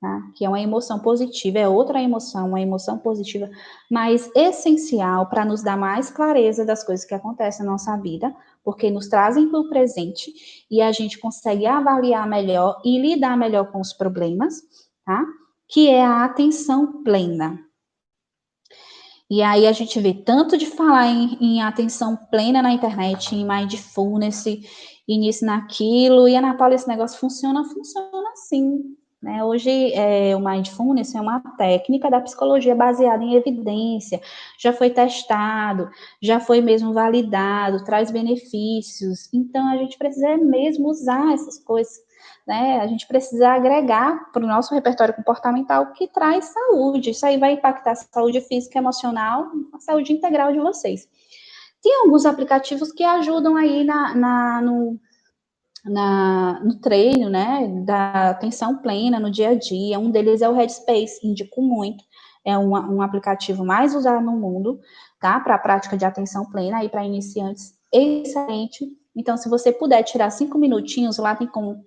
Tá? Que é uma emoção positiva, é outra emoção, uma emoção positiva, mas essencial para nos dar mais clareza das coisas que acontecem na nossa vida, porque nos trazem para o presente e a gente consegue avaliar melhor e lidar melhor com os problemas, tá? Que é a atenção plena. E aí a gente vê tanto de falar em atenção plena na internet, em mindfulness, e nisso, naquilo, e Ana Paula, esse negócio funciona sim. Né? Hoje, o mindfulness é uma técnica da psicologia baseada em evidência, já foi testado, já foi mesmo validado, traz benefícios, então a gente precisa mesmo usar essas coisas, né? A gente precisa agregar para o nosso repertório comportamental que traz saúde, isso aí vai impactar a saúde física, emocional, a saúde integral de vocês. Tem alguns aplicativos que ajudam aí no treino, né, da atenção plena no dia a dia. Um deles é o Headspace, indico muito. É um aplicativo mais usado no mundo, tá? Para a prática de atenção plena e para iniciantes, excelente. Então, se você puder tirar 5 minutinhos, lá tem como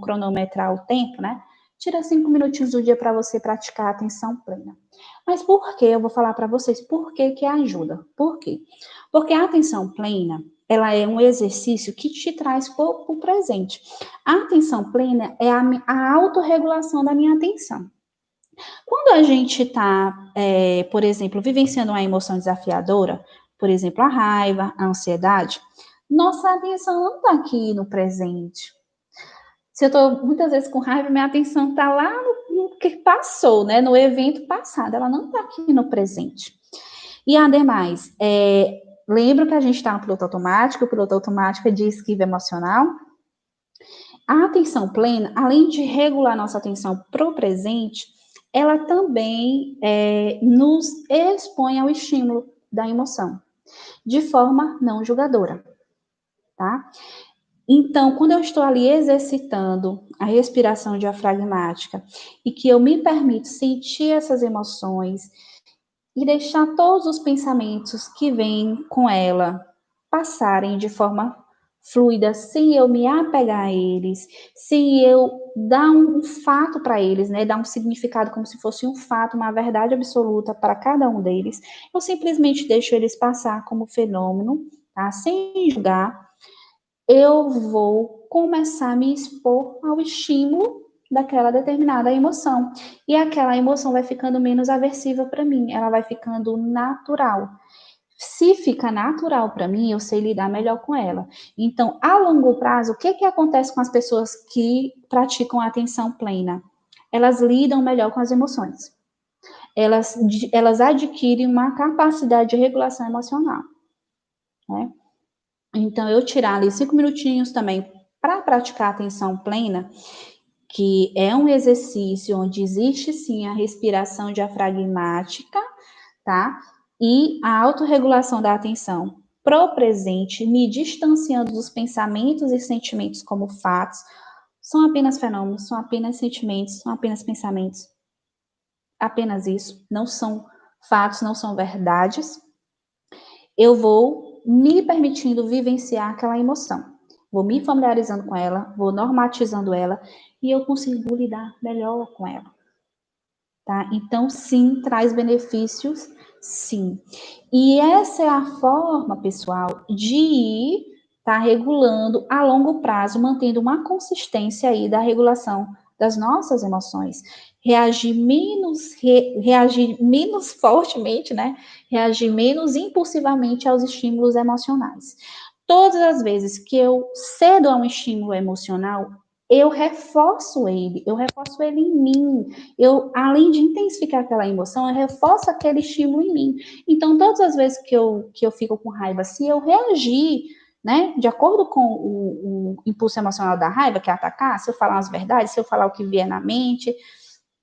cronometrar o tempo, né? Tira 5 minutinhos do dia para você praticar a atenção plena. Mas por que? Eu vou falar para vocês por que ajuda. Por quê? Porque a atenção plena, ela é um exercício que te traz para o presente. A atenção plena é a autorregulação da minha atenção. Quando a gente está, por exemplo, vivenciando uma emoção desafiadora, por exemplo, a raiva, a ansiedade, nossa atenção não está aqui no presente. Se eu estou muitas vezes com raiva, minha atenção está lá no que passou, né? No evento passado, ela não está aqui no presente. E ademais, lembra que a gente está no piloto automático, o piloto automático é de esquiva emocional. A atenção plena, além de regular nossa atenção para o presente, ela também nos expõe ao estímulo da emoção, de forma não julgadora, tá? Então, quando eu estou ali exercitando a respiração diafragmática e que eu me permito sentir essas emoções e deixar todos os pensamentos que vêm com ela passarem de forma fluida, sem eu me apegar a eles, sem eu dar um fato para eles, né, dar um significado como se fosse um fato, uma verdade absoluta para cada um deles, eu simplesmente deixo eles passar como fenômeno, tá, sem julgar. Eu vou começar a me expor ao estímulo daquela determinada emoção. E aquela emoção vai ficando menos aversiva para mim, ela vai ficando natural. Se fica natural para mim, eu sei lidar melhor com ela. Então, a longo prazo, o que acontece com as pessoas que praticam a atenção plena? Elas lidam melhor com as emoções. Elas adquirem uma capacidade de regulação emocional, né? Então, eu tirar ali 5 minutinhos também para praticar a atenção plena, que é um exercício onde existe sim a respiração diafragmática, tá? E a autorregulação da atenção pro presente, me distanciando dos pensamentos e sentimentos como fatos, são apenas fenômenos, são apenas sentimentos, são apenas pensamentos. Apenas isso, não são fatos, não são verdades. Eu vou me permitindo vivenciar aquela emoção. Vou me familiarizando com ela, vou normatizando ela e eu consigo lidar melhor com ela. Tá? Então, sim, traz benefícios, sim. E essa é a forma, pessoal, de ir regulando a longo prazo, mantendo uma consistência aí da regulação das nossas emoções. Reagir menos fortemente, né? Reagir menos impulsivamente aos estímulos emocionais. Todas as vezes que eu cedo a um estímulo emocional, eu reforço ele em mim. Além de intensificar aquela emoção, eu reforço aquele estímulo em mim. Então, todas as vezes que eu fico com raiva, se eu reagir, né, de acordo com o impulso emocional da raiva, que é atacar, se eu falar as verdades, se eu falar o que vier na mente,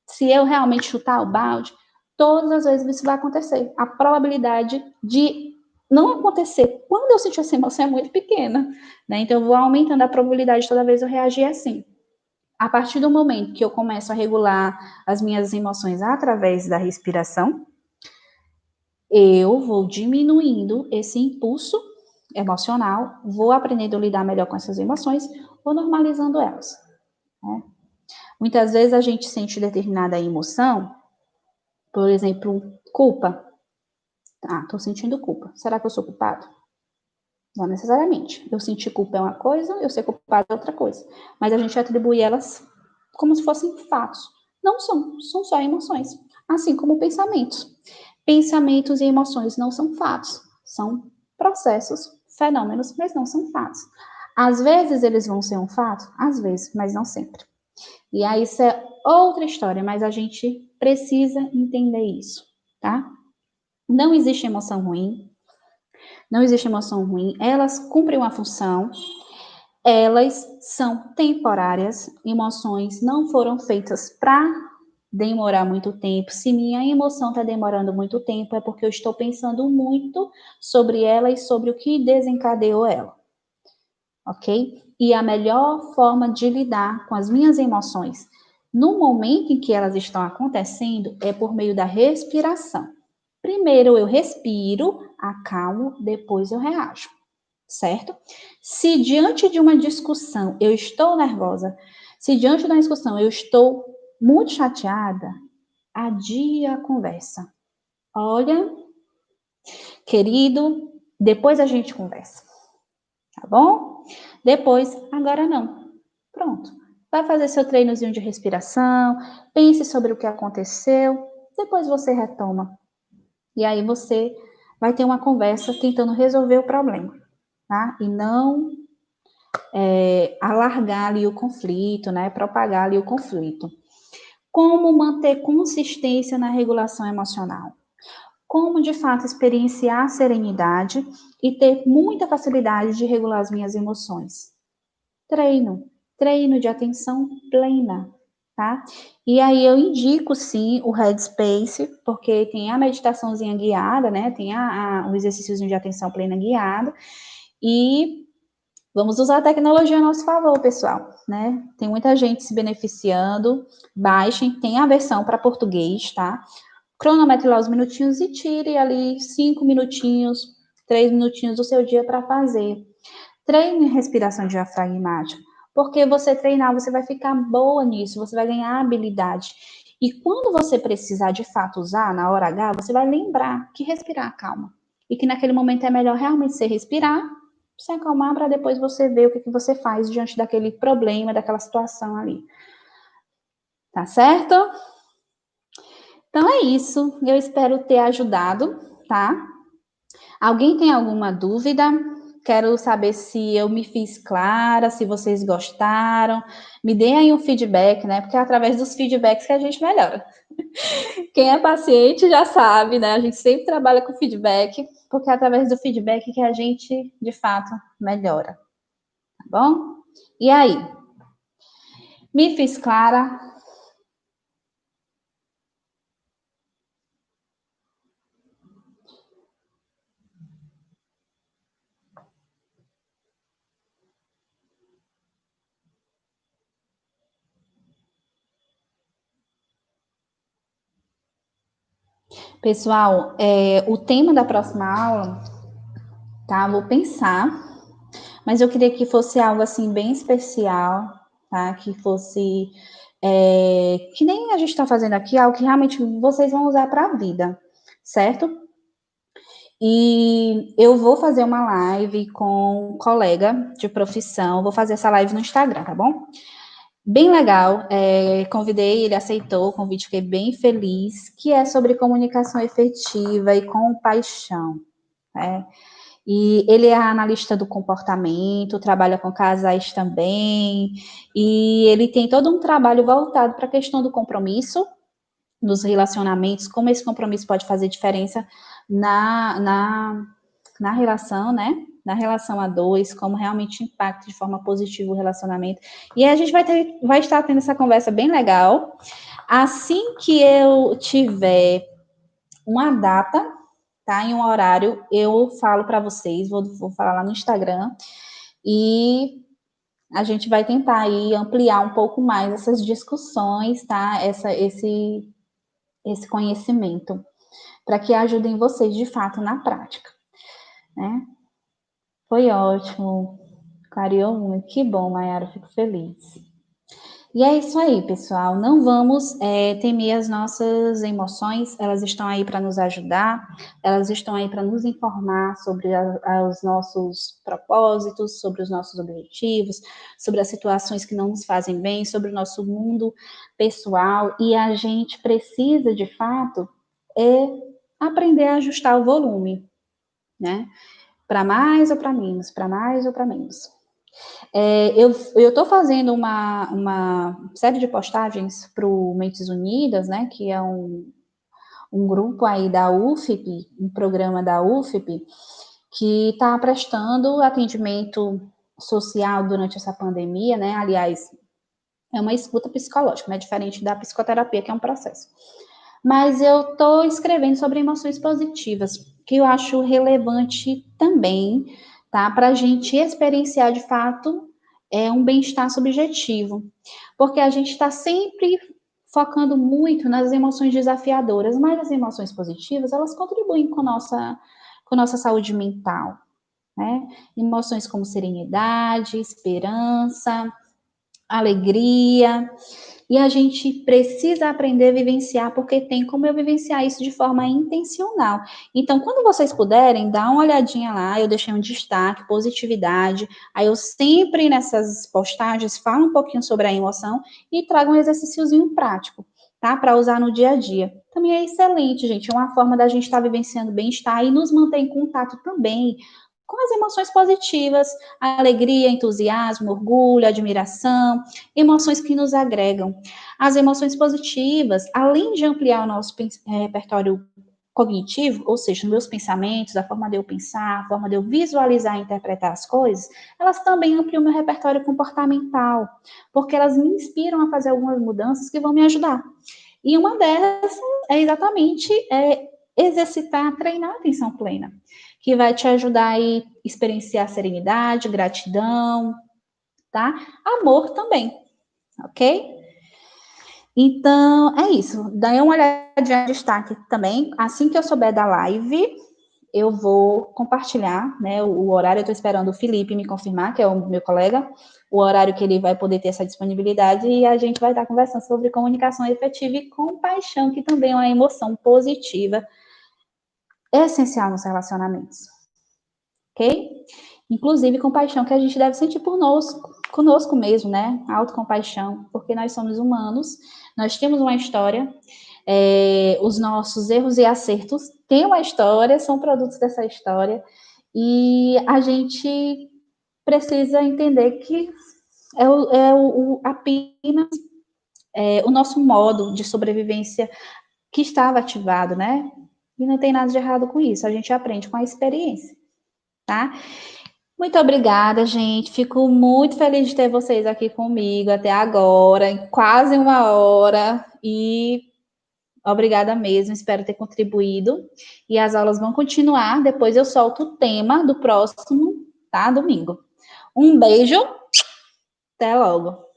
se eu realmente chutar o balde, todas as vezes isso vai acontecer. A probabilidade de não acontecer quando eu sentir essa emoção é muito pequena, né? Então, eu vou aumentando a probabilidade toda vez eu reagir assim. A partir do momento que eu começo a regular as minhas emoções através da respiração, eu vou diminuindo esse impulso emocional, vou aprendendo a lidar melhor com essas emoções, vou normalizando elas, né? Muitas vezes a gente sente determinada emoção, por exemplo, culpa. Ah, tô sentindo culpa. Será que eu sou culpado? Não necessariamente. Eu sentir culpa é uma coisa, eu ser culpado é outra coisa. Mas a gente atribui elas como se fossem fatos. Não são, são só emoções. Assim como pensamentos. Pensamentos e emoções não são fatos, são processos, fenômenos, mas não são fatos. Às vezes eles vão ser um fato, às vezes, mas não sempre. E aí isso é outra história, mas a gente precisa entender isso, tá? Não existe emoção ruim, não existe emoção ruim, elas cumprem uma função, elas são temporárias, emoções não foram feitas para demorar muito tempo. Se minha emoção está demorando muito tempo, é porque eu estou pensando muito sobre ela e sobre o que desencadeou ela, ok? E a melhor forma de lidar com as minhas emoções no momento em que elas estão acontecendo é por meio da respiração. Primeiro eu respiro, acalmo, depois eu reajo, certo? Se diante de uma discussão eu estou nervosa, se diante da discussão eu estou muito chateada, adie a conversa. Olha, querido, depois a gente conversa, tá bom? Depois, agora não. Pronto. Vai fazer seu treinozinho de respiração, pense sobre o que aconteceu, depois você retoma. E aí você vai ter uma conversa tentando resolver o problema, tá? E não alargar ali o conflito, né? Propagar ali o conflito. Como manter consistência na regulação emocional? Como de fato experienciar serenidade e ter muita facilidade de regular as minhas emoções? Treino de atenção plena, tá? E aí eu indico sim o Headspace, porque tem a meditaçãozinha guiada, né? Tem o exercíciozinho de atenção plena guiado. E vamos usar a tecnologia a nosso favor, pessoal, né? Tem muita gente se beneficiando. Baixem, tem a versão para português, tá? Cronometre lá os minutinhos e tire ali 5 minutinhos, 3 minutinhos do seu dia para fazer. Treine respiração diafragmática, porque você treinar, você vai ficar boa nisso, você vai ganhar habilidade. E quando você precisar de fato usar, na hora H, você vai lembrar que respirar calma. E que naquele momento é melhor realmente você respirar, se acalmar, para depois você ver o que você faz diante daquele problema, daquela situação ali. Tá certo? Então é isso. Eu espero ter ajudado, tá? Alguém tem alguma dúvida? Quero saber se eu me fiz clara, se vocês gostaram. Me deem aí um feedback, né? Porque é através dos feedbacks que a gente melhora. Quem é paciente já sabe, né? A gente sempre trabalha com feedback, porque é através do feedback que a gente, de fato, melhora. Tá bom? E aí? Me fiz clara? Pessoal, o tema da próxima aula, tá? Vou pensar, mas eu queria que fosse algo assim bem especial, tá? Que fosse que nem a gente está fazendo aqui, algo que realmente vocês vão usar para a vida, certo? E eu vou fazer uma live com um colega de profissão, vou fazer essa live no Instagram, tá bom? Bem legal, convidei, ele aceitou o convite, fiquei bem feliz, que é sobre comunicação efetiva e compaixão, né? E ele é analista do comportamento, trabalha com casais também, e ele tem todo um trabalho voltado para a questão do compromisso nos relacionamentos, como esse compromisso pode fazer diferença na relação, né? Na relação a dois, como realmente impacta de forma positiva o relacionamento. E a gente vai estar tendo essa conversa bem legal. Assim que eu tiver uma data, tá? Em um horário, eu falo para vocês, vou falar lá no Instagram, e a gente vai tentar aí ampliar um pouco mais essas discussões, tá? Esse conhecimento, para que ajudem vocês de fato na prática, né? Foi ótimo, clareou muito, que bom, Mayara, fico feliz. E é isso aí, pessoal. Não vamos temer as nossas emoções, elas estão aí para nos ajudar, elas estão aí para nos informar sobre os nossos propósitos, sobre os nossos objetivos, sobre as situações que não nos fazem bem, sobre o nosso mundo pessoal. E a gente precisa, de fato, aprender a ajustar o volume, né? Para mais ou para menos, para mais ou para menos. Eu estou fazendo uma série de postagens para o Mentes Unidas, né, que é um grupo aí da UFP, um programa da UFP, que está prestando atendimento social durante essa pandemia, né? Aliás, é uma escuta psicológica, né? Diferente da psicoterapia, que é um processo. Mas eu estou escrevendo sobre emoções positivas, que eu acho relevante também, tá? Para a gente experienciar de fato um bem-estar subjetivo. Porque a gente está sempre focando muito nas emoções desafiadoras, mas as emoções positivas, elas contribuem com nossa saúde mental, né? Emoções como serenidade, esperança, alegria, e a gente precisa aprender a vivenciar, porque tem como eu vivenciar isso de forma intencional. Então, quando vocês puderem, dá uma olhadinha lá, eu deixei um destaque, positividade, aí eu sempre nessas postagens falo um pouquinho sobre a emoção e trago um exercíciozinho prático, tá? Para usar no dia a dia. Também é excelente, gente, é uma forma da gente estar vivenciando bem-estar e nos manter em contato também com as emoções positivas, alegria, entusiasmo, orgulho, admiração, emoções que nos agregam. As emoções positivas, além de ampliar o nosso repertório cognitivo, ou seja, meus pensamentos, a forma de eu pensar, a forma de eu visualizar e interpretar as coisas, elas também ampliam meu repertório comportamental, porque elas me inspiram a fazer algumas mudanças que vão me ajudar. E uma delas é exatamente exercitar, treinar a atenção plena, que vai te ajudar a experienciar serenidade, gratidão, tá? Amor também, ok? Então, é isso. Dá uma olhadinha de destaque também. Assim que eu souber da live, eu vou compartilhar, né, o horário. Eu estou esperando o Felipe me confirmar, que é o meu colega, o horário que ele vai poder ter essa disponibilidade, e a gente vai estar conversando sobre comunicação efetiva e compaixão, que também é uma emoção positiva, essencial nos relacionamentos, ok? Inclusive compaixão que a gente deve sentir por nós, conosco mesmo, né? Autocompaixão, porque nós somos humanos, nós temos uma história, os nossos erros e acertos têm uma história, são produtos dessa história, e a gente precisa entender que apenas o nosso modo de sobrevivência que estava ativado, né? E não tem nada de errado com isso, a gente aprende com a experiência, tá? Muito obrigada, gente. Fico muito feliz de ter vocês aqui comigo até agora, em quase uma hora. E obrigada mesmo, espero ter contribuído. E as aulas vão continuar. Depois eu solto o tema do próximo, tá? Domingo. Um beijo, até logo.